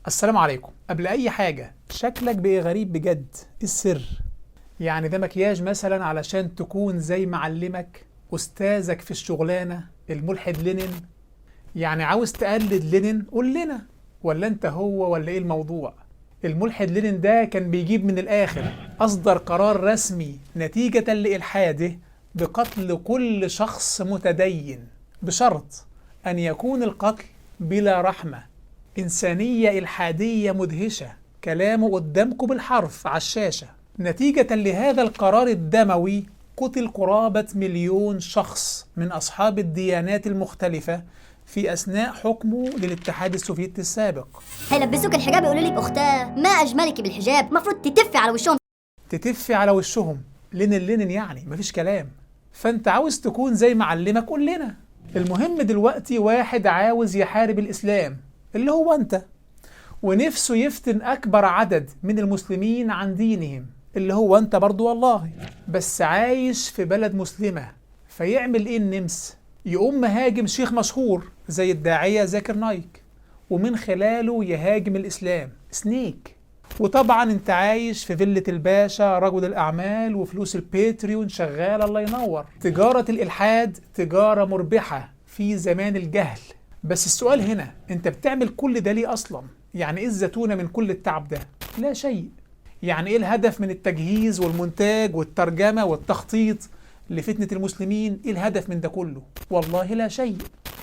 السلام عليكم. قبل أي حاجة، شكلك بقى غريب بجد. إيه السر؟ يعني ده مكياج مثلا علشان تكون زي معلمك أستاذك في الشغلانة الملحد لينين؟ يعني عاوز تقلد لينين؟ قول لنا. ولا أنت هو ولا إيه الموضوع؟ الملحد لينين ده كان بيجيب من الآخر، أصدر قرار رسمي نتيجة لإلحاده بقتل كل شخص متدين، بشرط أن يكون القتل بلا رحمة. إنسانية إلحادية مدهشة، كلامه قدامكم بالحرف على الشاشة. نتيجة لهذا القرار الدموي قتل قرابة 1,000,000 شخص من أصحاب الديانات المختلفة في أثناء حكمه للاتحاد السوفيتي السابق. هيلبسوك الحجاب يقولوا لك اختاه ما اجملك بالحجاب، المفروض تتفي على وشهم. تتفي على وشهم. لينين يعني مفيش كلام. فأنت عاوز تكون زي معلمك؟ قول لنا. المهم دلوقتي واحد عاوز يحارب الإسلام اللي هو أنت، ونفسه يفتن أكبر عدد من المسلمين عن دينهم اللي هو أنت برضو والله، بس عايش في بلد مسلمة. فيعمل إيه النمس؟ يقوم مهاجم شيخ مشهور زي الداعية زاكر نايك، ومن خلاله يهاجم الإسلام سنيك. وطبعا انت عايش في فيلة الباشا رجل الأعمال وفلوس الباتريون شغال الله ينور. تجارة الإلحاد تجارة مربحة في زمان الجهل. بس السؤال هنا، انت بتعمل كل ده ليه أصلا؟ يعني ايه الزتونة من كل التعب ده؟ لا شيء. يعني ايه الهدف من التجهيز والمونتاج والترجمة والتخطيط لفتنة المسلمين؟ ايه الهدف من ده كله؟ والله لا شيء.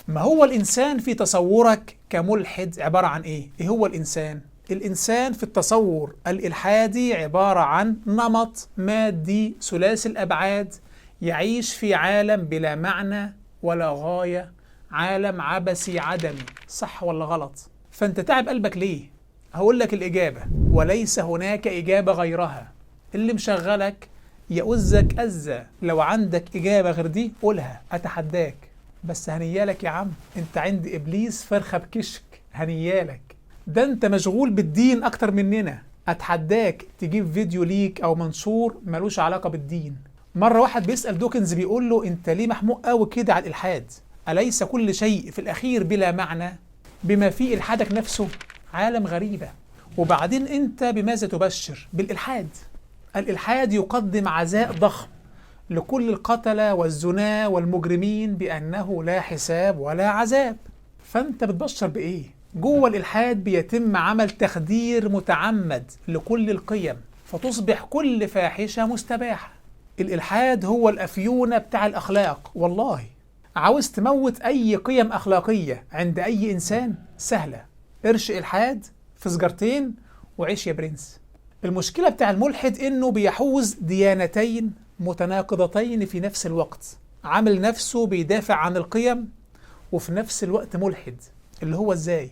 ما هو الإنسان في تصورك كملحد عبارة عن ايه؟ ايه هو الإنسان؟ الإنسان في التصور الإلحادي عبارة عن نمط مادي ثلاثي الأبعاد يعيش في عالم بلا معنى ولا غاية، عالم عبثي عدمي. صح ولا غلط؟ فأنت تعب قلبك ليه؟ هقول لك الإجابة، وليس هناك إجابة غيرها. اللي مشغلك يؤزك أزة. لو عندك إجابة غير دي قولها، أتحداك. بس هنيالك يا عم، أنت عند إبليس فرخة بكشك. هنيالك. ده انت مشغول بالدين اكتر مننا. اتحداك تجيب فيديو ليك او منشور ملوش علاقة بالدين. مرة واحد بيسأل دوكنز بيقول له انت ليه محموق قوي كده على الالحاد؟ أليس كل شيء في الاخير بلا معنى؟ بما فيه الحادك نفسه عالم غريبة. وبعدين انت بماذا تبشر؟ بالالحاد. الالحاد يقدم عزاء ضخم لكل القتلة والزنا والمجرمين بأنه لا حساب ولا عذاب. فانت بتبشر بإيه؟ جوه الإلحاد بيتم عمل تخدير متعمد لكل القيم، فتصبح كل فاحشة مستباحة. الإلحاد هو الأفيونة بتاع الأخلاق والله. عاوز تموت أي قيم أخلاقية عند أي إنسان؟ سهلة. قرش إلحاد في سجارتين وعيش يا برنس. المشكلة بتاع الملحد إنه بيحوز ديانتين متناقضتين في نفس الوقت. عامل نفسه بيدافع عن القيم وفي نفس الوقت ملحد. اللي هو إزاي؟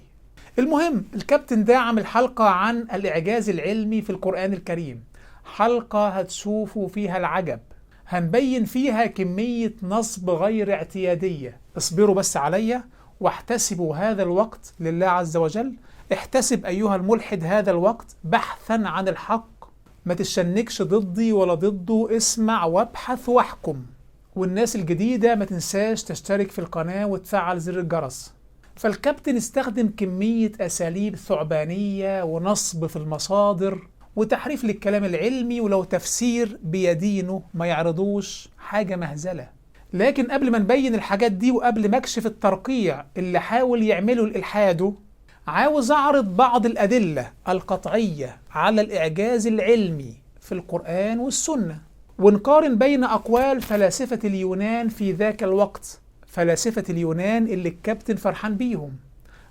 المهم الكابتن ده عامل حلقة عن الإعجاز العلمي في القرآن الكريم. حلقة هتشوفوا فيها العجب. هنبين فيها كمية نصب غير اعتيادية. اصبروا بس عليا واحتسبوا هذا الوقت لله عز وجل. احتسب أيها الملحد هذا الوقت بحثا عن الحق. ما تشنكش ضدي ولا ضده. اسمع وابحث واحكم. والناس الجديدة ما تنساش تشترك في القناة وتفعل زر الجرس. فالكابتن استخدم كمية أساليب ثعبانية ونصب في المصادر وتحريف للكلام العلمي، ولو تفسير بيدينه ما يعرضوش حاجة مهزلة. لكن قبل ما نبين الحاجات دي وقبل ما اكشف الترقيع اللي حاول يعمله الإلحاد، عاوز أعرض بعض الأدلة القطعية على الإعجاز العلمي في القرآن والسنة، ونقارن بين أقوال فلاسفة اليونان في ذاك الوقت. فلاسفة اليونان اللي الكابتن فرحان بيهم.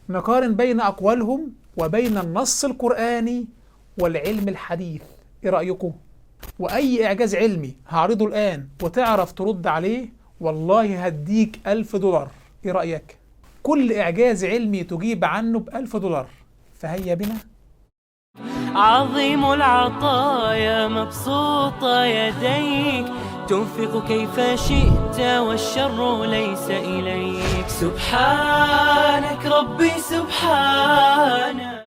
نقارن بين أقوالهم وبين النص القرآني والعلم الحديث. إيه رأيكم؟ وأي إعجاز علمي هعرضه الآن وتعرف ترد عليه والله هديك $1000. إيه رأيك؟ كل إعجاز علمي تجيب عنه $1000. فهيا بنا. عظيم العطايا مبسوطة يديك، تنفق كيف شئت والشر ليس إليك. سبحانك ربي سبحانك.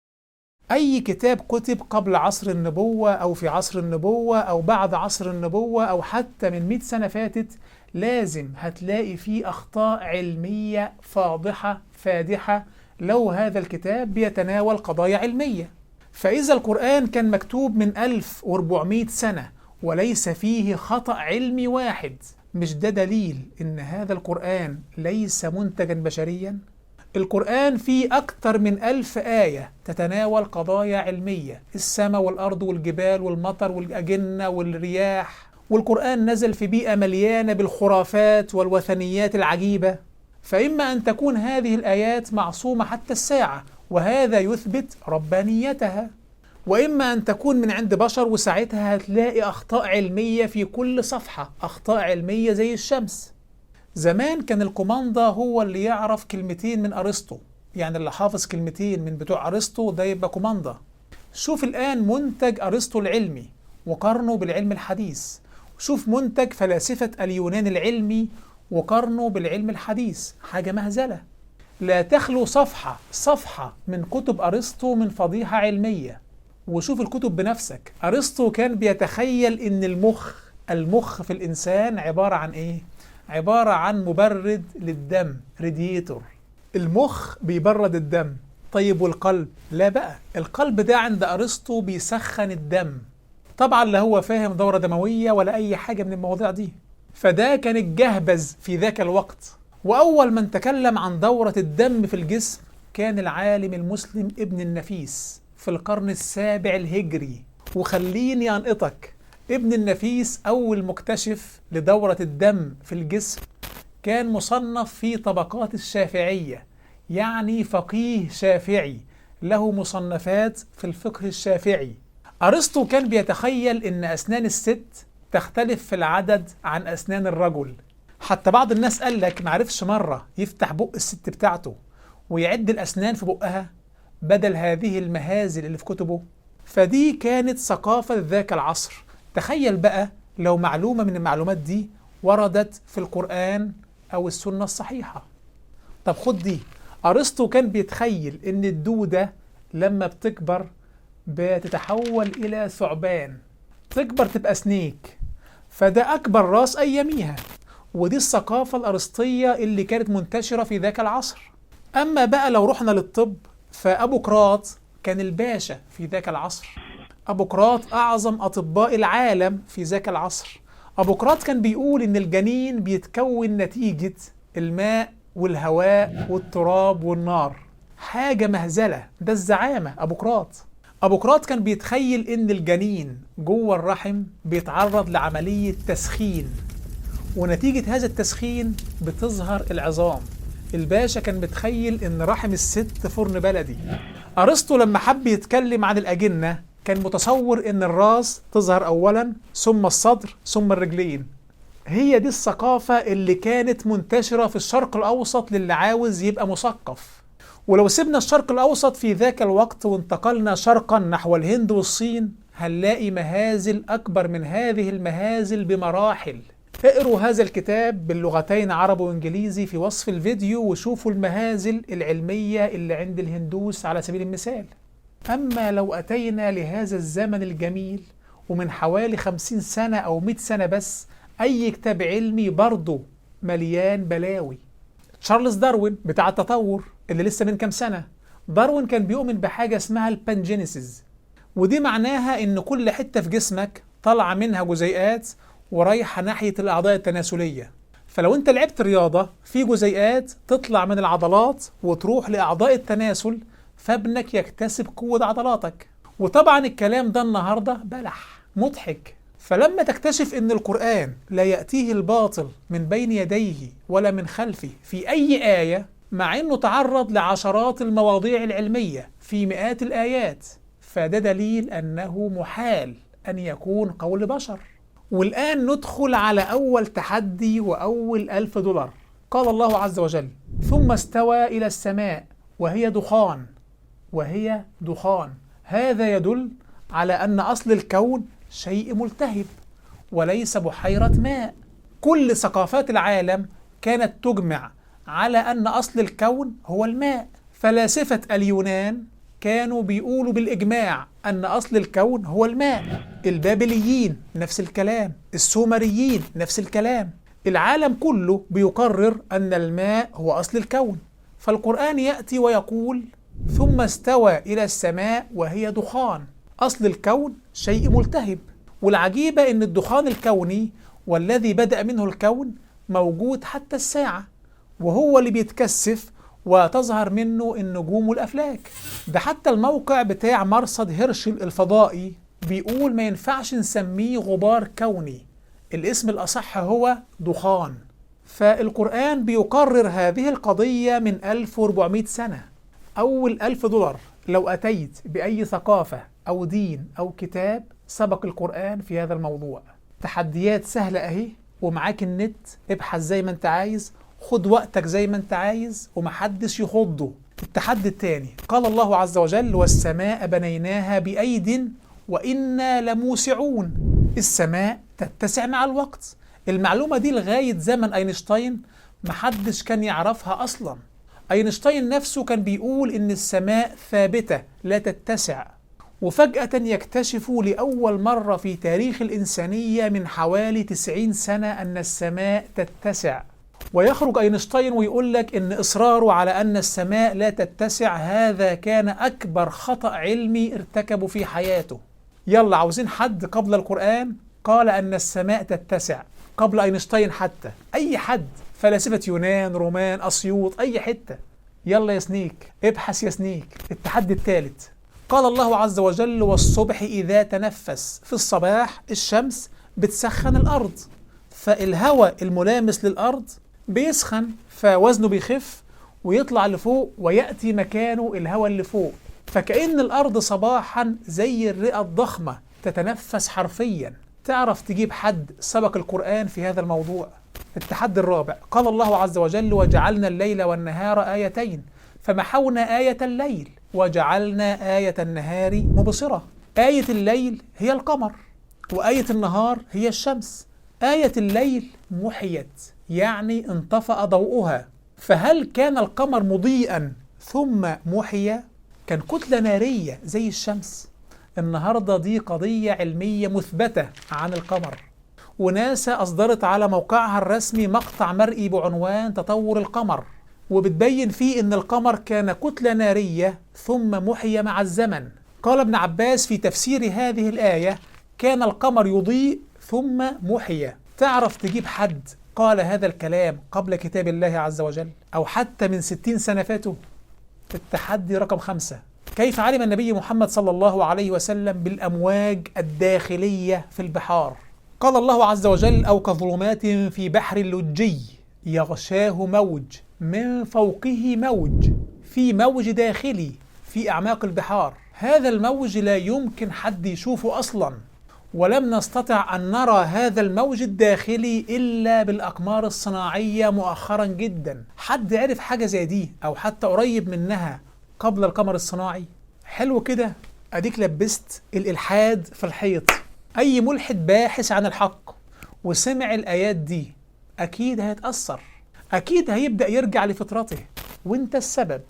أي كتاب كتب قبل عصر النبوة أو في عصر النبوة أو بعد عصر النبوة أو حتى من 100 سنة فاتت لازم هتلاقي فيه أخطاء علمية فاضحة فادحة لو هذا الكتاب بيتناول قضايا علمية. فإذا القرآن كان مكتوب من 1400 سنة وليس فيه خطأ علمي واحد، مش ده دليل إن هذا القرآن ليس منتجا بشريا؟ القرآن فيه أكثر من 1000 آية تتناول قضايا علمية، السماء والأرض والجبال والمطر والأجنة والرياح، والقرآن نزل في بيئة مليانة بالخرافات والوثنيات العجيبة. فإما أن تكون هذه الآيات معصومة حتى الساعة وهذا يثبت ربانيتها، وإما أن تكون من عند بشر وساعتها هتلاقي أخطاء علمية في كل صفحة، أخطاء علمية زي الشمس. زمان كان الكوماندا هو اللي يعرف كلمتين من أرسطو، يعني اللي حافظ كلمتين من بتوع أرسطو ده يبقى كوماندا. شوف الآن منتج أرسطو العلمي وقارنه بالعلم الحديث، شوف منتج فلاسفة اليونان العلمي وقارنه بالعلم الحديث، حاجة مهزلة. لا تخلو صفحة من كتب أرسطو من فضيحة علمية. وشوف الكتب بنفسك، أرسطو كان بيتخيل إن المخ في الإنسان عبارة عن إيه؟ عبارة عن مبرد للدم، راديتور. المخ بيبرد الدم. طيب والقلب؟ لا بقى، القلب ده عند أرسطو بيسخن الدم. طبعا لا هو فاهم دورة دموية ولا أي حاجة من المواضيع دي، فده كان الجهبذ في ذاك الوقت. وأول من تكلم عن دورة الدم في الجسم كان العالم المسلم ابن النفيس في القرن السابع الهجري. وخليني أنقطك، ابن النفيس أول مكتشف لدورة الدم في الجسم كان مصنف في طبقات الشافعية، يعني فقيه شافعي له مصنفات في الفقه الشافعي. أرسطو كان بيتخيل إن أسنان الست تختلف في العدد عن أسنان الرجل، حتى بعض الناس قال لك معرفش مرة يفتح بق الست بتاعته ويعد الأسنان في بقها بدل هذه المهازل اللي في كتبه. فدي كانت ثقافة ذاك العصر. تخيل بقى لو معلومة من المعلومات دي وردت في القرآن أو السنة الصحيحة. طب خد دي، أرسطو كان بيتخيل إن الدودة لما بتكبر بتتحول إلى ثعبان، تكبر تبقى سنيك، فده أكبر راس أياميها. ودي الثقافة الأرسطية اللي كانت منتشرة في ذاك العصر. أما بقى لو رحنا للطب، فأبوقراط كان الباشا في ذاك العصر. أبوقراط أعظم أطباء العالم في ذاك العصر. أبوقراط كان بيقول إن الجنين بيتكون نتيجة الماء والهواء والتراب والنار، حاجة مهزلة، ده الزعامة أبوقراط كان بيتخيل إن الجنين جوه الرحم بيتعرض لعملية تسخين، ونتيجة هذا التسخين بتظهر العظام. الباشا كان متخيل إن رحم الست فرن بلدي. أرسطو لما حب يتكلم عن الأجنة كان متصور إن الراس تظهر أولا ثم الصدر ثم الرجلين. هي دي الثقافة اللي كانت منتشرة في الشرق الأوسط للي عاوز يبقى مثقف. ولو سيبنا الشرق الأوسط في ذاك الوقت وانتقلنا شرقا نحو الهند والصين، هنلاقي مهازل أكبر من هذه المهازل بمراحل. اقروا هذا الكتاب باللغتين عربي وإنجليزي في وصف الفيديو وشوفوا المهازل العلمية اللي عند الهندوس على سبيل المثال. أما لو أتينا لهذا الزمن الجميل ومن حوالي 50 سنة أو 100 سنة بس، أي كتاب علمي برضه مليان بلاوي. تشارلز داروين بتاع التطور اللي لسه من كام سنة، داروين كان بيؤمن بحاجة اسمها البانجينيسيس، ودي معناها إن كل حتة في جسمك طالعة منها جزيئات ورايحة ناحية الأعضاء التناسلية. فلو أنت لعبت رياضة، في جزيئات تطلع من العضلات وتروح لأعضاء التناسل، فابنك يكتسب قوة عضلاتك. وطبعا الكلام ده النهاردة بلح مضحك. فلما تكتشف ان القرآن لا يأتيه الباطل من بين يديه ولا من خلفه في أي آية، مع انه تعرض لعشرات المواضيع العلمية في مئات الآيات، فده دليل أنه محال أن يكون قول بشر. والآن ندخل على أول تحدي وأول $1000. قال الله عز وجل: ثم استوى إلى السماء وهي دخان. هذا يدل على أن أصل الكون شيء ملتهب وليس بحيرة ماء. كل ثقافات العالم كانت تجمع على أن أصل الكون هو الماء. فلاسفة اليونان كانوا بيقولوا بالإجماع أن أصل الكون هو الماء. البابليين نفس الكلام، السومريين نفس الكلام. العالم كله بيقرر أن الماء هو أصل الكون. فالقرآن يأتي ويقول ثم استوى إلى السماء وهي دخان. أصل الكون شيء ملتهب، والعجيبة إن الدخان الكوني والذي بدأ منه الكون موجود حتى الساعة، وهو اللي بيتكثف وتظهر منه النجوم والأفلاك. ده حتى الموقع بتاع مرصد هيرشل الفضائي بيقول ما ينفعش نسميه غبار كوني، الاسم الأصح هو دخان. فالقرآن بيقرر هذه القضية من 1400 سنة. أول $1000 لو أتيت بأي ثقافة أو دين أو كتاب سبق القرآن في هذا الموضوع. تحديات سهلة أهي، ومعاك النت، ابحث زي ما انت عايز، خد وقتك زي ما انت عايز، ومحدش يخضه. التحدي الثاني قال الله عز وجل والسماء بنيناها بأيد وإنا لموسعون. السماء تتسع مع الوقت. المعلومة دي لغاية زمن أينشتاين محدش كان يعرفها أصلا. أينشتاين نفسه كان بيقول إن السماء ثابتة لا تتسع، وفجأة يكتشفوا لأول مرة في تاريخ الإنسانية من حوالي 90 سنة أن السماء تتسع. ويخرج أينشتاين ويقول لك إن إصراره على أن السماء لا تتسع هذا كان أكبر خطأ علمي ارتكبه في حياته. يلا عاوزين حد قبل القرآن قال أن السماء تتسع، قبل أينشتاين حتى، أي حد، فلاسفة يونان، رومان، أسيوط، أي حتة. يلا يا سنيك، ابحث يا سنيك. التحدي الثالث قال الله عز وجل والصبح إذا تنفس. في الصباح الشمس بتسخن الأرض، فالهواء الملامس للأرض بيسخن، فوزنه بيخف ويطلع لفوق ويأتي مكانه الهواء اللي فوق. فكأن الأرض صباحا زي الرئة الضخمة تتنفس حرفيا. تعرف تجيب حد سبق القرآن في هذا الموضوع؟ التحدي الرابع قال الله عز وجل وجعلنا الليل والنهار آيتين فمحونا آية الليل وجعلنا آية النهار مبصرة. آية الليل هي القمر، وآية النهار هي الشمس. آية الليل محيت، يعني انطفأ ضوءها. فهل كان القمر مضيئا ثم محي؟ كان كتلة نارية زي الشمس. النهاردة دي قضية علمية مثبتة عن القمر، وناسا أصدرت على موقعها الرسمي مقطع مرئي بعنوان تطور القمر، وبتبين فيه إن القمر كان كتلة نارية ثم محي مع الزمن. قال ابن عباس في تفسير هذه الآية كان القمر يضيء ثم محي. تعرف تجيب حد قال هذا الكلام قبل كتاب الله عز وجل أو حتى من 60 سنة فاتوا؟ التحدي رقم 5 كيف علم النبي محمد صلى الله عليه وسلم بالأمواج الداخلية في البحار؟ قال الله عز وجل أو كظلمات في بحر لجي يغشاه موج من فوقه موج. في موج داخلي في أعماق البحار، هذا الموج لا يمكن حد يشوفه أصلا، ولم نستطع أن نرى هذا الموج الداخلي إلا بالأقمار الصناعية مؤخرا جدا. حد عرف حاجة زي دي أو حتى قريب منها قبل القمر الصناعي؟ حلو كده، أديك لبست الإلحاد في الحيط. أي ملحد باحث عن الحق وسمع الآيات دي أكيد هيتأثر، أكيد هيبدأ يرجع لفطرته، وانت السبب.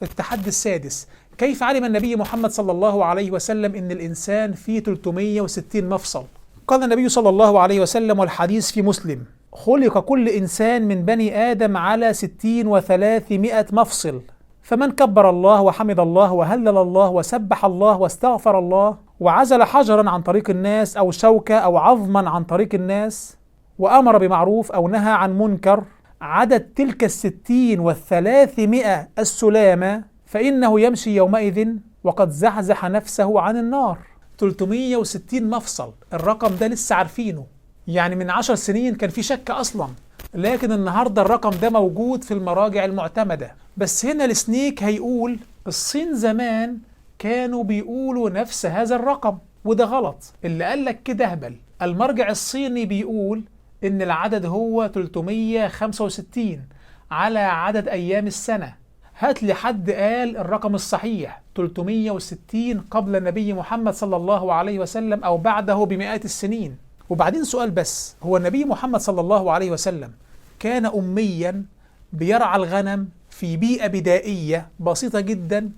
التحدي السادس كيف علم النبي محمد صلى الله عليه وسلم إن الإنسان فيه 360 مفصل؟ قال النبي صلى الله عليه وسلم والحديث في مسلم خلق كل إنسان من بني آدم على 60 و300 مفصل، فمن كبر الله وحمد الله وهلل الله وسبح الله واستغفر الله وعزل حجرا عن طريق الناس أو شوكة أو عظما عن طريق الناس وأمر بمعروف أو نهى عن منكر عدد تلك 60 و300 السلامة فإنه يمشي يومئذ وقد زحزح نفسه عن النار. 360 مفصل، الرقم ده لسه عارفينه، يعني من 10 سنين كان في شك أصلا، لكن النهاردة الرقم ده موجود في المراجع المعتمدة. بس هنا السنيك هيقول الصين زمان كانوا بيقولوا نفس هذا الرقم، وده غلط. اللي قالك كده هبل. المرجع الصيني بيقول إن العدد هو 365 على عدد أيام السنة. هات لي حد قال الرقم الصحيح 360 قبل النبي محمد صلى الله عليه وسلم أو بعده بمئات السنين. وبعدين سؤال بس، هو النبي محمد صلى الله عليه وسلم كان أميا بيرعى الغنم في بيئة بدائية بسيطة جدا،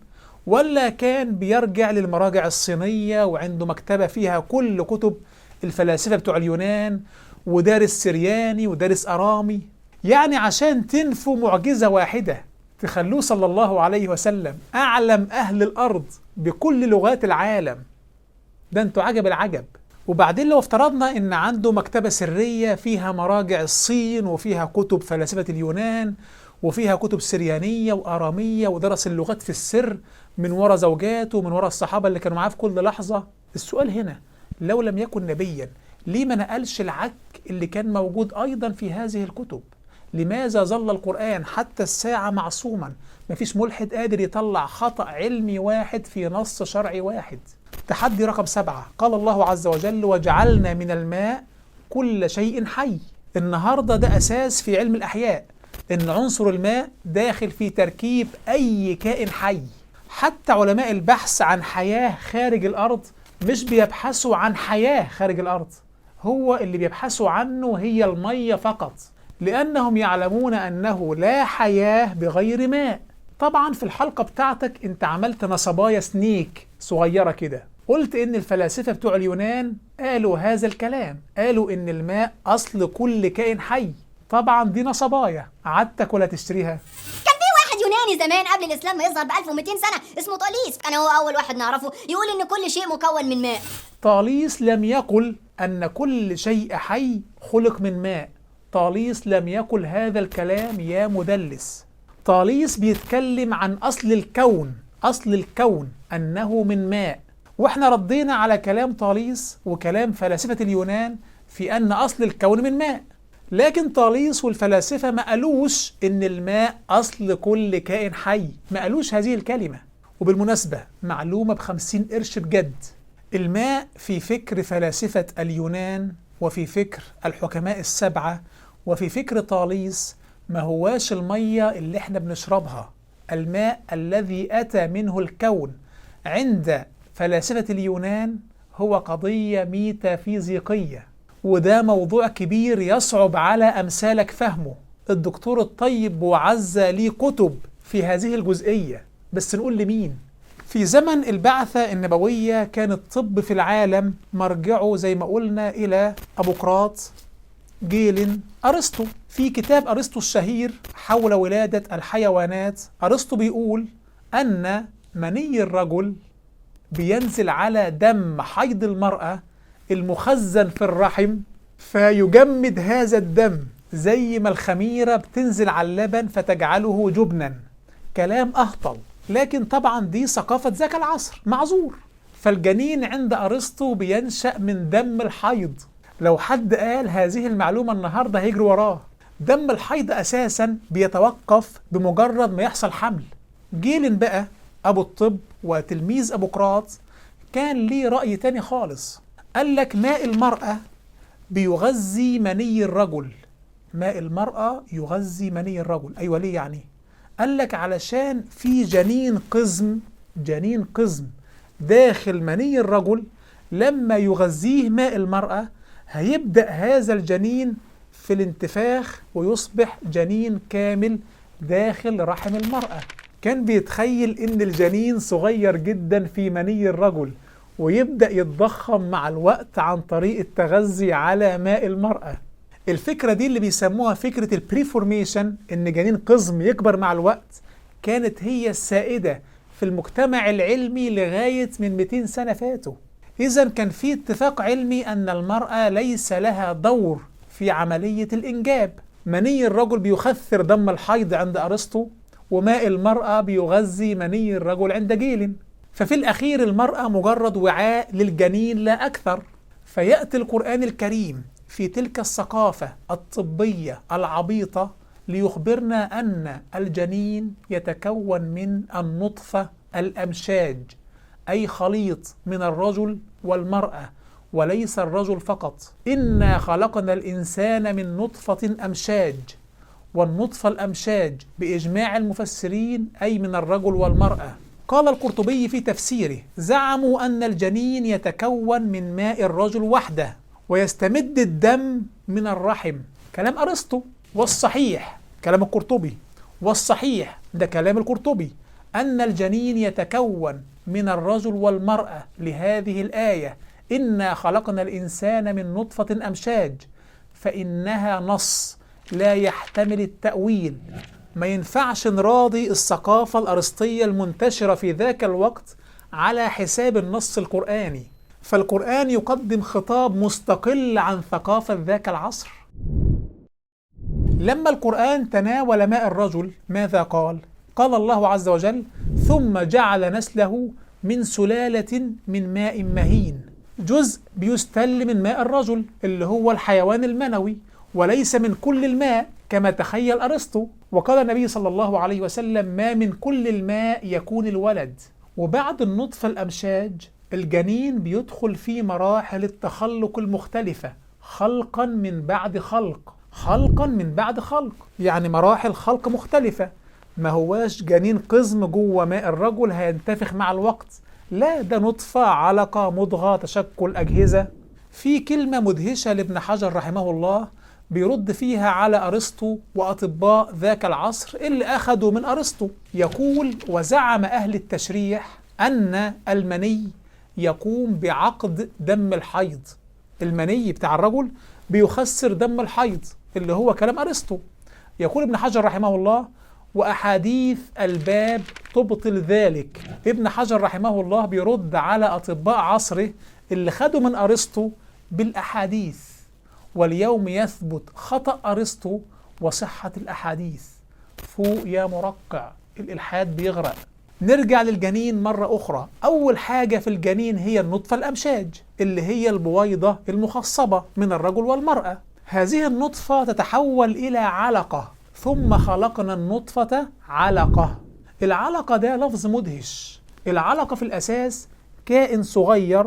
ولا كان بيرجع للمراجع الصينية وعنده مكتبة فيها كل كتب الفلاسفة بتوع اليونان ودارس سرياني ودارس أرامي؟ يعني عشان تنفوا معجزة واحدة تخلوه صلى الله عليه وسلم أعلم أهل الأرض بكل لغات العالم. ده انتوا عجب العجب. وبعدين لو افترضنا ان عنده مكتبة سرية فيها مراجع الصين وفيها كتب فلاسفة اليونان وفيها كتب سريانية وآرامية ودرس اللغات في السر من وراء زوجاته ومن وراء الصحابة اللي كانوا معاه في كل لحظة، السؤال هنا لو لم يكن نبيا ليه ما نقلش العك اللي كان موجود أيضا في هذه الكتب؟ لماذا ظل القرآن حتى الساعة معصوما؟ مفيش ملحد قادر يطلع خطأ علمي واحد في نص شرعي واحد. تحدي رقم 7، قال الله عز وجل: وجعلنا من الماء كل شيء حي. النهاردة ده أساس في علم الأحياء، إن عنصر الماء داخل في تركيب أي كائن حي. حتى علماء البحث عن حياة خارج الأرض مش بيبحثوا عن حياة خارج الأرض، هو اللي بيبحثوا عنه هي المية فقط، لأنهم يعلمون أنه لا حياة بغير ماء. طبعا في الحلقة بتاعتك انت عملت نصبايا سنيك صغيرة كده، قلت ان الفلاسفة بتوع اليونان قالوا هذا الكلام، قالوا ان الماء أصل كل كائن حي. طبعا دي نصبايا، عادتك ولا تشتريها؟ كان في واحد يوناني زمان قبل الإسلام ما يظهر ب 1200 سنة اسمه طاليس، كان هو أول واحد نعرفه يقول إن كل شيء مكون من ماء. طاليس لم يقل أن كل شيء حي خلق من ماء، طاليس لم يقل هذا الكلام يا مدلس. طاليس بيتكلم عن أصل الكون، أصل الكون أنه من ماء، وإحنا ردينا على كلام طاليس وكلام فلاسفة اليونان في أن أصل الكون من ماء. لكن طاليس والفلاسفة ما قالوش إن الماء أصل كل كائن حي، ما قالوش هذه الكلمة. وبالمناسبة معلومة ب50 قرش بجد، الماء في فكر فلاسفة اليونان وفي فكر الحكماء السبعة وفي فكر طاليس ما هواش المية اللي احنا بنشربها. الماء الذي أتى منه الكون عند فلاسفة اليونان هو قضية ميتافيزيقية، وده موضوع كبير يصعب على أمثالك فهمه. الدكتور الطيب وعزة ليه كتب في هذه الجزئية، بس نقول لمين؟ في زمن البعثة النبوية كان الطب في العالم مرجعه زي ما قلنا إلى أبوقراط، جيلن، أرسطو. في كتاب أرسطو الشهير حول ولادة الحيوانات، أرسطو بيقول أن مني الرجل بينزل على دم حيض المرأة المخزن في الرحم فيجمد هذا الدم زي ما الخميرة بتنزل على اللبن فتجعله جبنا. كلام أهطل، لكن طبعا دي ثقافة ذاك العصر، معذور. فالجنين عند أرسطو بينشأ من دم الحيض. لو حد قال هذه المعلومة النهاردة هيجري وراه. دم الحيض أساسا بيتوقف بمجرد ما يحصل حمل. جيلن بقى أبو الطب وتلميذ أبوقراط كان ليه رأي تاني خالص، قال لك ماء المرأة بيغذي مني الرجل. ماء المرأة يغذي مني الرجل. أيوة ليه يعني؟ قال لك علشان في جنين قزم داخل مني الرجل، لما يغذيه ماء المرأة هيبدأ هذا الجنين في الانتفاخ ويصبح جنين كامل داخل رحم المرأة. كان بيتخيل ان الجنين صغير جدا في مني الرجل ويبدأ يتضخم مع الوقت عن طريق التغذي على ماء المرأة. الفكرة دي اللي بيسموها فكرة البريفورميشن، ان جنين قزم يكبر مع الوقت، كانت هي السائدة في المجتمع العلمي لغاية من 200 سنة فاتوا. إذا كان في اتفاق علمي أن المرأة ليس لها دور في عملية الإنجاب. مني الرجل بيخثر دم الحيض عند أرسطو، وماء المرأة بيغذي مني الرجل عند جيلن. ففي الأخير المرأة مجرد وعاء للجنين لا أكثر. فيأتي القرآن الكريم في تلك الثقافة الطبية العبيطة ليخبرنا أن الجنين يتكون من النطفة الأمشاج، أي خليط من الرجل والمرأة، وليس الرجل فقط. إنا خلقنا الإنسان من نطفة أمشاج، والنطفة الأمشاج بإجماع المفسرين أي من الرجل والمرأة. قال القرطبي في تفسيره: زعموا أن الجنين يتكون من ماء الرجل وحده ويستمد الدم من الرحم. كلام أرسطو. والصحيح كلام القرطبي، والصحيح ده كلام القرطبي أن الجنين يتكون من الرجل والمرأة لهذه الآية: إنا خلقنا الإنسان من نطفة أمشاج، فإنها نص لا يحتمل التأويل. ما ينفعش نراضي الثقافة الأرسطية المنتشرة في ذاك الوقت على حساب النص القرآني، فالقرآن يقدم خطاب مستقل عن ثقافة ذاك العصر. لما القرآن تناول ماء الرجل ماذا قال؟ قال الله عز وجل: ثم جعل نسله من سلالة من ماء مهين. جزء بيستل من ماء الرجل اللي هو الحيوان المنوي، وليس من كل الماء كما تخيل أرسطو. وقال النبي صلى الله عليه وسلم: ما من كل الماء يكون الولد. وبعد النطفة الأمشاج الجنين بيدخل في مراحل التخلق المختلفة، خلقا من بعد خلق، خلقا من بعد خلق، يعني مراحل خلق مختلفة. ما هواش جنين قزم جوه ماء الرجل هينتفخ مع الوقت، لا، ده نطفة، علقة، مضغة، تشكل أجهزة. في كلمة مدهشة لابن حجر رحمه الله بيرد فيها على أرسطو وأطباء ذاك العصر اللي أخذوا من أرسطو. يقول: وزعم أهل التشريح أن المني يقوم بعقد دم الحيض. المني بتاع الرجل بيخسر دم الحيض، اللي هو كلام أرسطو. يقول ابن حجر رحمه الله: وأحاديث الباب تبطل ذلك. ابن حجر رحمه الله بيرد على أطباء عصره اللي خدوا من أرسطو بالأحاديث، واليوم يثبت خطأ أرسطو وصحة الأحاديث. فوق يا مرقع، الإلحاد بيغرق. نرجع للجنين مرة أخرى. أول حاجة في الجنين هي النطفة الأمشاج، اللي هي البويضة المخصبة من الرجل والمرأة. هذه النطفة تتحول إلى علقة، ثم خلقنا النطفة علقة. العلقة ده لفظ مدهش. العلقة في الأساس كائن صغير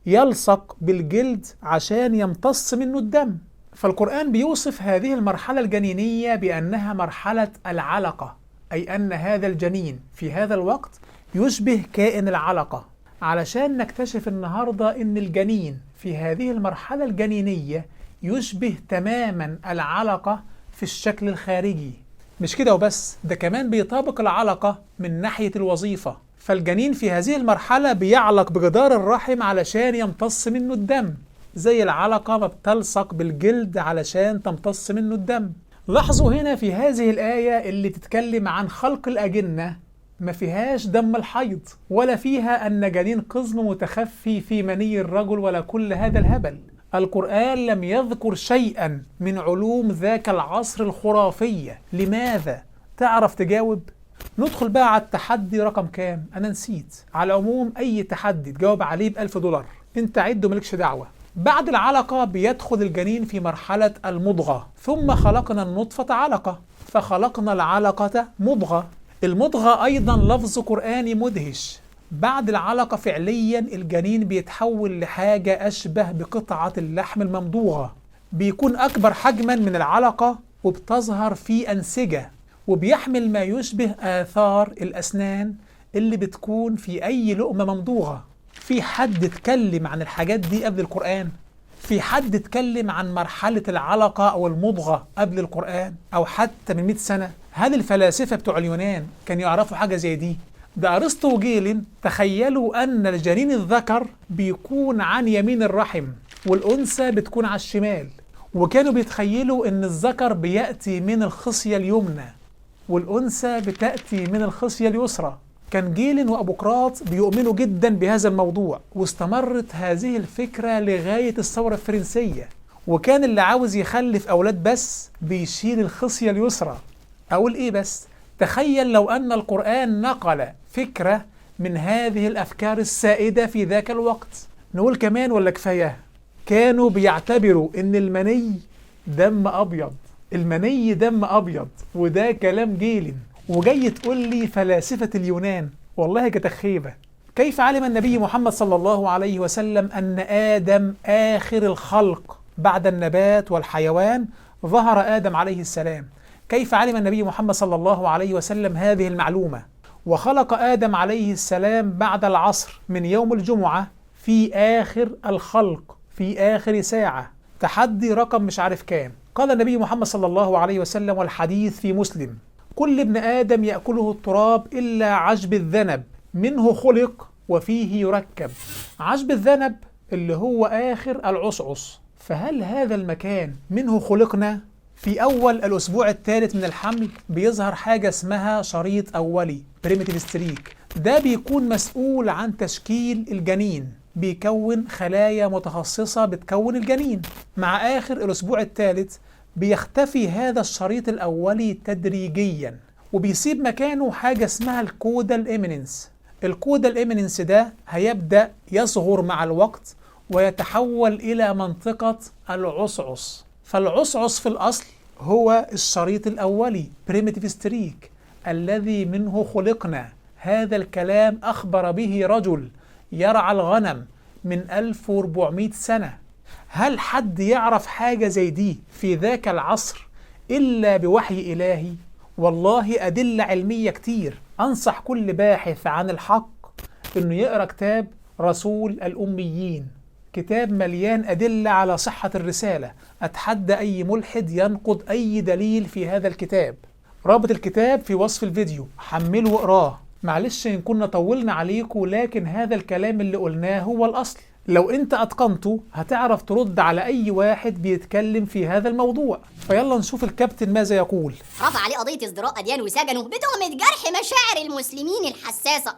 يلصق بالجلد عشان يمتص منه الدم. فالقرآن بيوصف هذه المرحلة الجنينية بأنها مرحلة العلقة، أي أن هذا الجنين في هذا الوقت يشبه كائن العلقة، علشان نكتشف النهاردة أن الجنين في هذه المرحلة الجنينية يشبه تماما العلقة في الشكل الخارجي. مش كده وبس، ده كمان بيطابق العلقة من ناحية الوظيفة. فالجنين في هذه المرحلة بيعلق بجدار الرحم علشان يمتص منه الدم، زي العلقة ما بتلصق بالجلد علشان تمتص منه الدم. لاحظوا هنا في هذه الآية اللي تتكلم عن خلق الأجنة ما فيهاش دم الحيض، ولا فيها أن جنين قزم متخفي في مني الرجل، ولا كل هذا الهبل. القرآن لم يذكر شيئا من علوم ذاك العصر الخرافية. لماذا؟ تعرف تجاوب؟ ندخل بقى على التحدي رقم كام؟ أنا نسيت. على العموم أي تحدي تجاوب عليه ب$1000، أنت عد وملكش دعوة. بعد العلقة بيدخل الجنين في مرحلة المضغة، ثم خلقنا النطفة علقة، فخلقنا العلقة مضغة. المضغة أيضا لفظ قرآني مدهش. بعد العلقة فعليا الجنين بيتحول لحاجة أشبه بقطعة اللحم الممضوغة، بيكون أكبر حجما من العلقة، وبتظهر في أنسجة، وبيحمل ما يشبه آثار الأسنان اللي بتكون في أي لقمة ممضوغة. في حد اتكلم عن الحاجات دي قبل القرآن؟ في حد اتكلم عن مرحلة العلقة أو المضغة قبل القرآن أو حتى من 100 سنة؟ هل الفلاسفة بتوع اليونان كانوا يعرفوا حاجة زي دي؟ ده أرسطو وجيلين تخيلوا أن الجنين الذكر بيكون عن يمين الرحم والأنثى بتكون على الشمال، وكانوا بيتخيلوا أن الذكر بيأتي من الخصية اليمنى والأنثى بتأتي من الخصية اليسرى. كان جيلين وأبوقراط بيؤمنوا جدا بهذا الموضوع، واستمرت هذه الفكرة لغاية الثورة الفرنسية. وكان اللي عاوز يخلف أولاد بس بيشيل الخصية اليسرى. أقول إيه بس؟ تخيل لو أن القرآن نقل فكرة من هذه الأفكار السائدة في ذاك الوقت. نقول كمان ولا كفاية؟ كانوا بيعتبروا إن المني دم أبيض. المني دم أبيض، وده كلام جيلين، وجاي تقول لي فلاسفة اليونان؟ والله كتخيبة. كيف علم النبي محمد صلى الله عليه وسلم أن آدم آخر الخلق بعد النبات والحيوان؟ ظهر آدم عليه السلام. كيف علم النبي محمد صلى الله عليه وسلم هذه المعلومة؟ وخلق آدم عليه السلام بعد العصر من يوم الجمعة في آخر الخلق، في آخر ساعة. تحدي رقم مش عارف كام. قال النبي محمد صلى الله عليه وسلم، والحديث في مسلم: كل ابن آدم يأكله التراب إلا عجب الذنب، منه خلق وفيه يركب. عجب الذنب اللي هو آخر العصعص. فهل هذا المكان منه خلقنا؟ في أول الأسبوع الثالث من الحمل بيظهر حاجة اسمها شريط أولي primitive streak. ده بيكون مسؤول عن تشكيل الجنين، بيكون خلايا متخصصة بتكون الجنين. مع آخر الأسبوع الثالث بيختفي هذا الشريط الأولي تدريجيا، وبيسيب مكانه حاجة اسمها الكودال إيميننس. الكودال إيميننس ده هيبدأ يصغر مع الوقت ويتحول إلى منطقة العصعص. فالعصعص في الأصل هو الشريط الأولي primitive streak الذي منه خلقنا. هذا الكلام أخبر به رجل يرعى الغنم من 1400 سنة. هل حد يعرف حاجة زي دي في ذاك العصر إلا بوحي إلهي؟ والله أدلة علمية كتير. أنصح كل باحث عن الحق إنه يقرأ كتاب رسول الأميين، كتاب مليان أدلة على صحة الرسالة. أتحدى أي ملحد ينقض أي دليل في هذا الكتاب. رابط الكتاب في وصف الفيديو، حمله واقراه. معلش إن كنا طولنا عليكم، لكن هذا الكلام اللي قلناه هو الأصل. لو أنت أتقنته هتعرف ترد على أي واحد بيتكلم في هذا الموضوع. فيلا نشوف الكابتن ماذا يقول. رفع عليه قضية ازدراء أديان وسجنه بتهمة جرح مشاعر المسلمين الحساسة.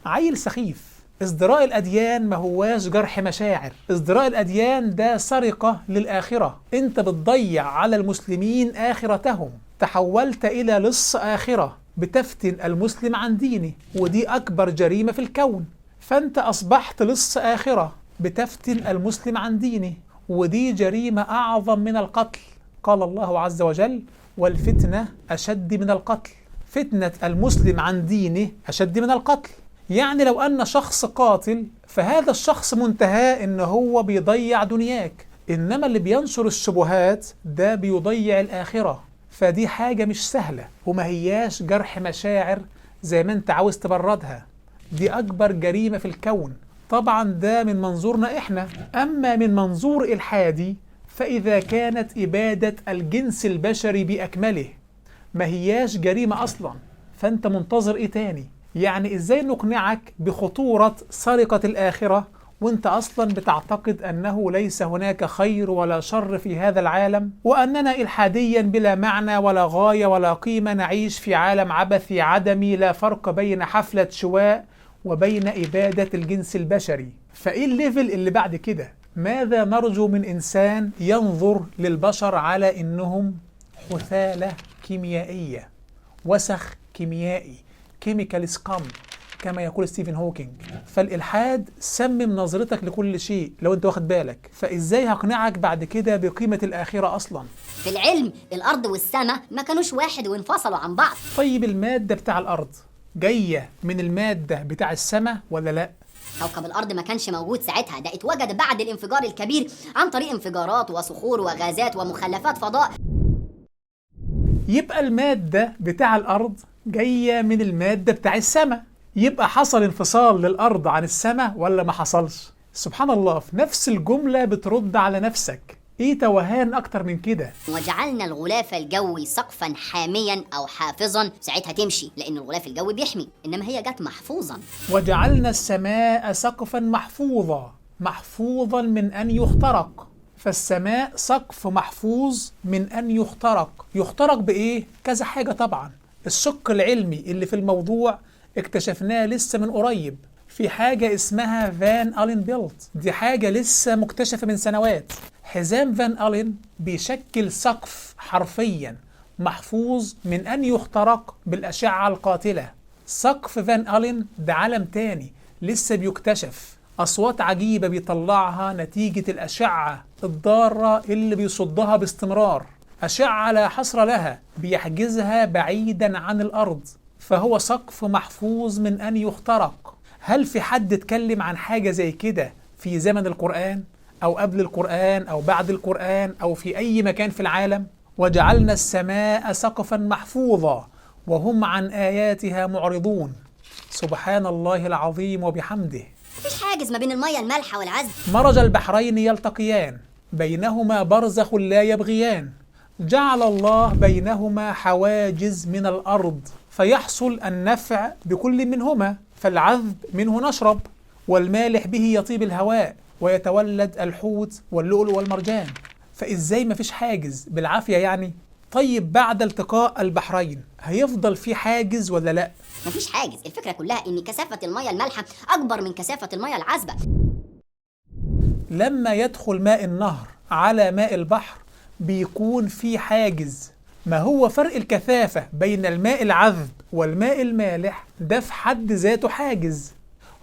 عيل سخيف. ازدراء الأديان ما هواش جرح مشاعر. ازدراء الأديان ده سرقة للآخرة. انت بتضيع على المسلمين آخرتهم. تحولت إلى لص آخرة، بتفتن المسلم عن دينه، ودي أكبر جريمة في الكون. فانت أصبحت لص آخرة بتفتن المسلم عن دينه، ودي جريمة أعظم من القتل. قال الله عز وجل: والفتنة أشد من القتل. فتنة المسلم عن دينه أشد من القتل. يعني لو أن شخص قاتل فهذا الشخص منتهى إن هو بيضيع دنياك، إنما اللي بينشر الشبهات ده بيضيع الآخرة. فدي حاجة مش سهلة، وما هياش جرح مشاعر زي ما انت عاوز تبردها. دي أكبر جريمة في الكون. طبعا ده من منظورنا إحنا. أما من منظور الحادي فإذا كانت إبادة الجنس البشري بأكمله ما هياش جريمة أصلا، فأنت منتظر إيه تاني؟ يعني إزاي نقنعك بخطورة سرقة الآخرة وانت أصلا بتعتقد أنه ليس هناك خير ولا شر في هذا العالم، وأننا إلحاديا بلا معنى ولا غاية ولا قيمة نعيش في عالم عبثي عدمي لا فرق بين حفلة شواء وبين إبادة الجنس البشري؟ فإيه الليفل اللي بعد كده؟ ماذا نرجو من إنسان ينظر للبشر على إنهم حثالة كيميائية، وسخ كيميائي، كيميكال سكام كما يقول ستيفن هوكينج؟ فالإلحاد سمم نظرتك لكل شيء لو انت واخد بالك. فإزاي هقنعك بعد كده بقيمة الآخرة أصلا؟ في العلم الأرض والسماء ما كانوش واحد وانفصلوا عن بعض. طيب المادة بتاع الأرض جاية من المادة بتاع السماء ولا لأ؟ كوكب الأرض ما كانش موجود ساعتها، ده اتوجد بعد الانفجار الكبير عن طريق انفجارات وصخور وغازات ومخلفات فضاء. يبقى المادة بتاع الأرض جاية من المادة بتاع السماء. يبقى حصل انفصال للأرض عن السماء ولا ما حصلش؟ سبحان الله، في نفس الجملة بترد على نفسك. ايه توهان اكتر من كده؟ وجعلنا الغلاف الجوي سقفا حاميا او حافظا. ساعتها تمشي لان الغلاف الجوي بيحمي، انما هي جت محفوظا. وجعلنا السماء سقفا محفوظا، محفوظا من ان يخترق. فالسماء سقف محفوظ من ان يخترق. يخترق بايه؟ كذا حاجة طبعا. الشق العلمي اللي في الموضوع اكتشفناه لسه من قريب، في حاجة اسمها فان ألين بيلت. دي حاجة لسه مكتشفة من سنوات. حزام فان ألين بيشكل سقف حرفيا محفوظ من أن يخترق بالأشعة القاتلة. سقف فان ألين ده عالم تاني لسه بيكتشف. أصوات عجيبة بيطلعها نتيجة الأشعة الضارة اللي بيصدها باستمرار. أشعة لا حصر لها بيحجزها بعيدا عن الأرض. فهو سقف محفوظ من أن يخترق. هل في حد اتكلم عن حاجة زي كده في زمن القرآن أو قبل القرآن أو بعد القرآن أو في أي مكان في العالم؟ وجعلنا السماء سقفا محفوظا وهم عن آياتها معرضون. سبحان الله العظيم وبحمده. مفيش حاجز ما بين المية المالحة والعذب. مرج البحرين يلتقيان بينهما برزخ لا يبغيان. جعل الله بينهما حواجز من الأرض فيحصل النفع بكل منهما. فالعذب منه نشرب، والمالح به يطيب الهواء ويتولد الحوت واللؤلؤ والمرجان. فإزاي مفيش حاجز؟ بالعافية يعني؟ طيب بعد التقاء البحرين هيفضل في حاجز ولا لا؟ مفيش حاجز، الفكرة كلها إن كثافة المية المالحة أكبر من كثافة المية العذبة. لما يدخل ماء النهر على ماء البحر بيكون في حاجز. ما هو فرق الكثافة بين الماء العذب والماء المالح ده في حد ذاته حاجز.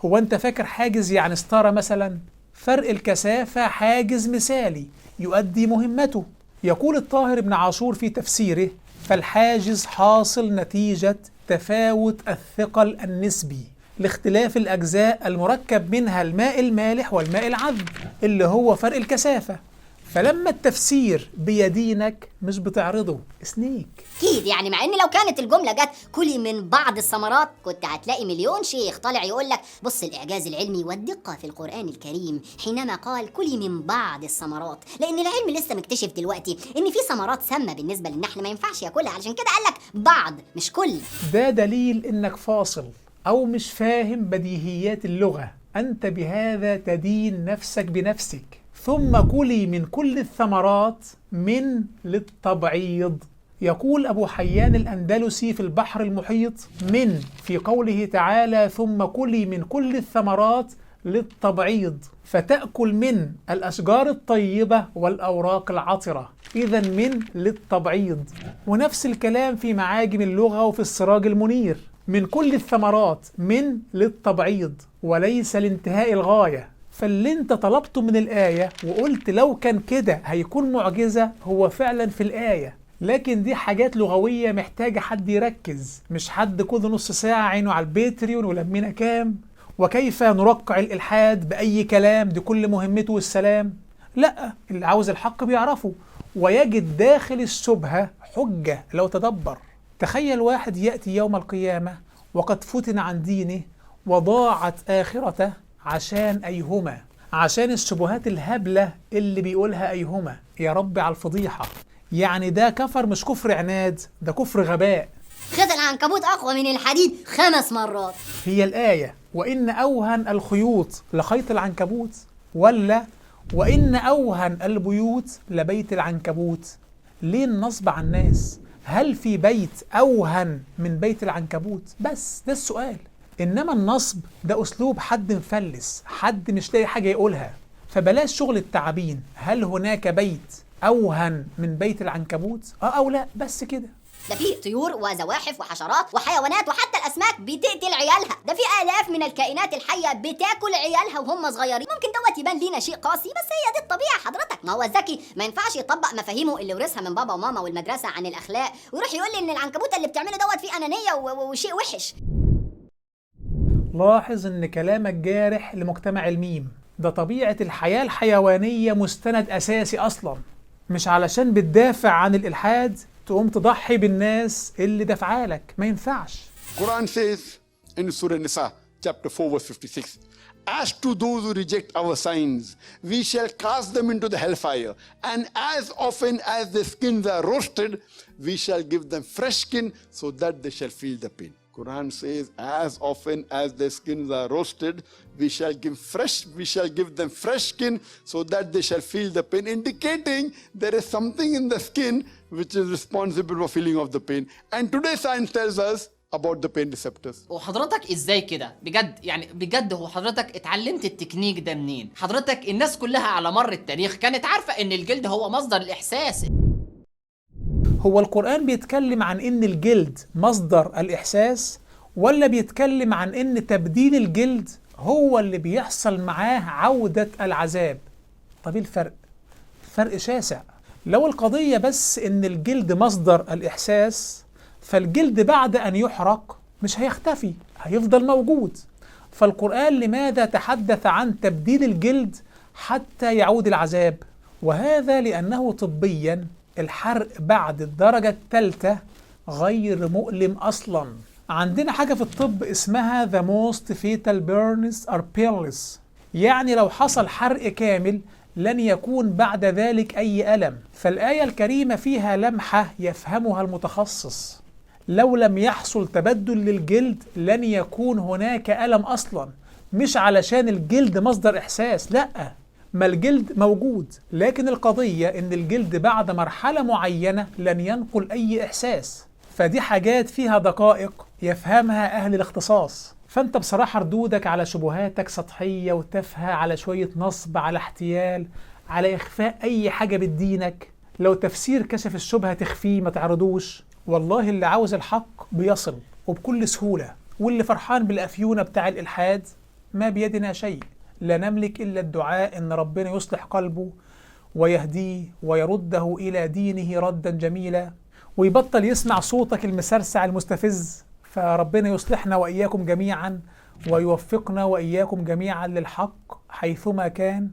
هو أنت فاكر حاجز يعني ستارة مثلا؟ فرق الكثافة حاجز مثالي يؤدي مهمته. يقول الطاهر بن عاشور في تفسيره: فالحاجز حاصل نتيجة تفاوت الثقل النسبي لاختلاف الأجزاء المركب منها الماء المالح والماء العذب اللي هو فرق الكثافة. فلما التفسير بيدينك مش بتعرضه سنيك. أكيد يعني، مع إن لو كانت الجملة جت كلي من بعض الثمرات كنت هتلاقي مليون شيخ طالع يقول لك بص الإعجاز العلمي والدقة في القرآن الكريم حينما قال كلي من بعض الثمرات، لأن العلم لسه مكتشف دلوقتي إن في ثمرات سامة بالنسبة للنحل ما ينفعش ياكلها، علشان كده قال لك بعض مش كل. ده دليل إنك فاصل أو مش فاهم بديهيات اللغة. أنت بهذا تدين نفسك بنفسك. ثم كلي من كل الثمرات من للتبعيض. يقول أبو حيان الأندلسي في البحر المحيط من في قوله تعالى ثم كلي من كل الثمرات للتبعيض، فتأكل من الأشجار الطيبة والأوراق العطرة، إذا من للتبعيض. ونفس الكلام في معاجم اللغة وفي السراج المنير، من كل الثمرات من للتبعيض وليس لانتهاء الغاية. فاللي انت طلبته من الآية وقلت لو كان كده هيكون معجزة هو فعلا في الآية، لكن دي حاجات لغوية محتاجة حد يركز، مش حد كل نص ساعة عينه على البيتريون ولمينا كام وكيف نرقع الإلحاد بأي كلام دي كل مهمته والسلام. لا، اللي عاوز الحق بيعرفه ويجد داخل الشبهة حجة لو تدبر. تخيل واحد يأتي يوم القيامة وقد فتن عن دينه وضاعت آخرته عشان أيهما، عشان الشبهات الهبلة اللي بيقولها أيهما. يا رب على الفضيحة. يعني ده كفر مش كفر عناد، ده كفر غباء. خيط العنكبوت أقوى من الحديد 5 مرات. هي الآية وإن أوهن الخيوط لخيط العنكبوت، ولا وإن أوهن البيوت لبيت العنكبوت؟ ليه النصب على الناس؟ هل في بيت أوهن من بيت العنكبوت؟ بس ده السؤال. إنما النصب ده أسلوب حد مفلس، حد مش لاقي حاجة يقولها. فبلاش شغل التعبين. هل هناك بيت أوهن من بيت العنكبوت؟ أو لا، بس كده. ده في طيور وزواحف وحشرات وحيوانات وحتى الأسماك بتقتل عيالها، ده في آلاف من الكائنات الحية بتاكل عيالها وهم صغيرين. ممكن دوت يبان لينا شيء قاسي، بس هي دي الطبيعة حضرتك. ما هو الذكي ما ينفعش يطبق مفاهيمه اللي ورثها من بابا وماما والمدرسة عن الأخلاق ويروح يقول لي إن العنكبوت اللي بتعمله دوت فيه أنانية وشيء وحش. لاحظ إن كلامك جارح لمجتمع الميم. ده طبيعة الحياة الحيوانية مستند أساسي أصلا، مش علشان بتدافع عن الإلحاد تقوم تضحي بالناس اللي دافعالك. ما ينفعش. Quran says in Surah Nisa, chapter 4, verse 56, as to those who reject our signs, we shall cast them into the hellfire, and as often as their skins are roasted, we shall give them fresh skin so that they shall feel the pain. Quran says, as often as their skins are roasted, we shall give them fresh skin so that they shall feel the pain, indicating there is something in the skin which is responsible for feeling of the pain. And today science tells us about the pain receptors. وحضرتك ازاي كده؟ بجد يعني بجد هو حضرتك اتعلمت التكنيك ده منين؟ حضرتك الناس كلها على مر التاريخ كانت عارفة ان الجلد هو مصدر الإحساس. هو القرآن بيتكلم عن إن الجلد مصدر الإحساس، ولا بيتكلم عن إن تبديل الجلد هو اللي بيحصل معاه عودة العذاب؟ طب إيه الفرق؟ فرق شاسع. لو القضية بس إن الجلد مصدر الإحساس، فالجلد بعد أن يحرق مش هيختفي، هيفضل موجود. فالقرآن لماذا تحدث عن تبديل الجلد حتى يعود العذاب؟ وهذا لأنه طبياً الحرق بعد الدرجة الثالثة غير مؤلم أصلا. عندنا حاجة في الطب اسمها the most fatal burns are painless، يعني لو حصل حرق كامل لن يكون بعد ذلك أي ألم. فالآية الكريمة فيها لمحة يفهمها المتخصص. لو لم يحصل تبدل للجلد لن يكون هناك ألم أصلا، مش علشان الجلد مصدر إحساس، لأ، ما الجلد موجود، لكن القضية إن الجلد بعد مرحلة معينة لن ينقل أي إحساس، فدي حاجات فيها دقائق يفهمها أهل الاختصاص. فأنت بصراحة ردودك على شبهاتك سطحية وتافهة، على شوية نصب، على احتيال، على إخفاء أي حاجة بدينك. لو تفسير كشف الشبهة تخفيه ما تعرضوش. والله اللي عاوز الحق بيصل وبكل سهولة، واللي فرحان بالأفيونة بتاع الإلحاد ما بيدنا شيء. لا نملك إلا الدعاء إن ربنا يصلح قلبه ويهديه ويرده إلى دينه ردا جميلا، ويبطل يسمع صوتك المسرسع المستفز. فربنا يصلحنا وإياكم جميعا، ويوفقنا وإياكم جميعا للحق حيثما كان.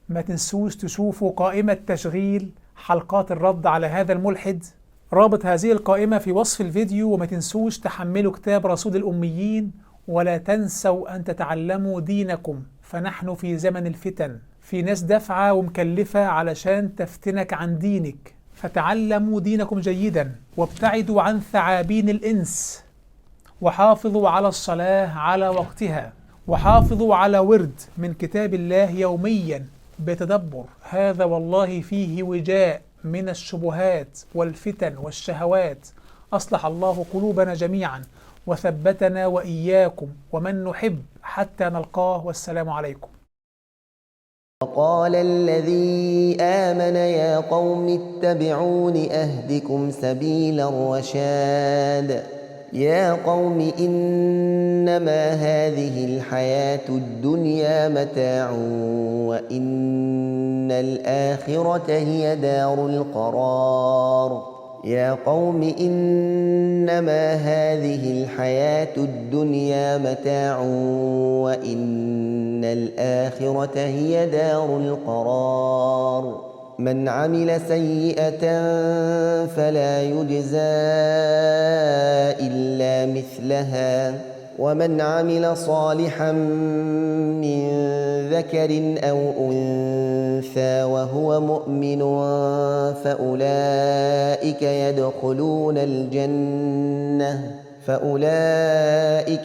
ما تنسوش تشوفوا قائمة تشغيل حلقات الرد على هذا الملحد، رابط هذه القائمة في وصف الفيديو. وما تنسوش تحملوا كتاب رسول الأميين، ولا تنسوا أن تتعلموا دينكم، فنحن في زمن الفتن، في ناس دافعة ومكلفة علشان تفتنك عن دينك. فتعلموا دينكم جيدا، وابتعدوا عن ثعابين الإنس، وحافظوا على الصلاة على وقتها، وحافظوا على ورد من كتاب الله يوميا بتدبر. هذا والله فيه وجاء من الشبهات والفتن والشهوات. أصلح الله قلوبنا جميعا وثبتنا وإياكم ومن نحب حتى نلقاه، والسلام عليكم. وقال الذي آمن يا قوم اتبعون أهدكم سبيل الرشاد. يا قوم إنما هذه الحياة الدنيا متاع وإن الآخرة هي دار القرار. يا قوم إنما هذه الحياة الدنيا متاع وإن الآخرة هي دار القرار. من عمل سيئة فلا يجزى إلا مثلها، ومن عمل صالحا من ذكر أو أنثى وهو مؤمن فأولئك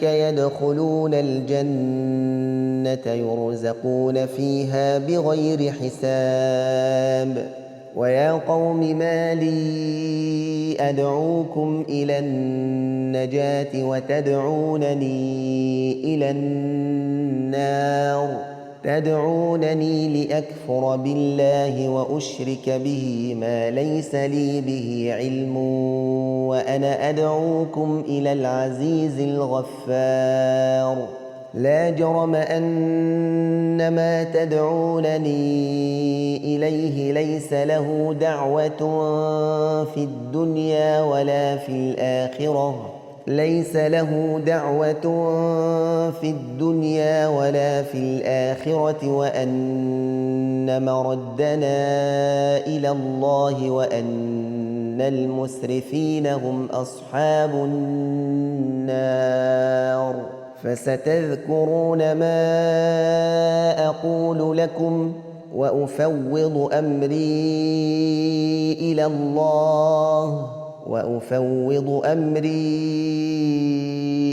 يدخلون الجنة يرزقون فيها بغير حساب. ويا قوم ما لي أدعوكم إلى النجاة وتدعونني إلى النار؟ تدعونني لأكفر بالله وأشرك به ما ليس لي به علم، وأنا أدعوكم إلى العزيز الغفار. لا جرم أن ما تدعونني إليه ليس له دعوة في الدنيا ولا في الآخرة، وأن مردنا إلى الله، وأن المسرفين هم أصحاب النار. فستذكرون ما أقول لكم وأفوض أمري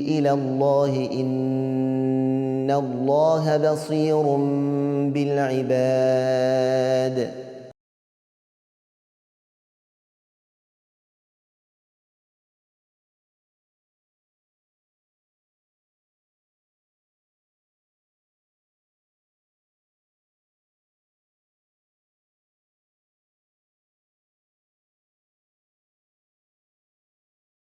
إلى الله إن الله بصير بالعباد.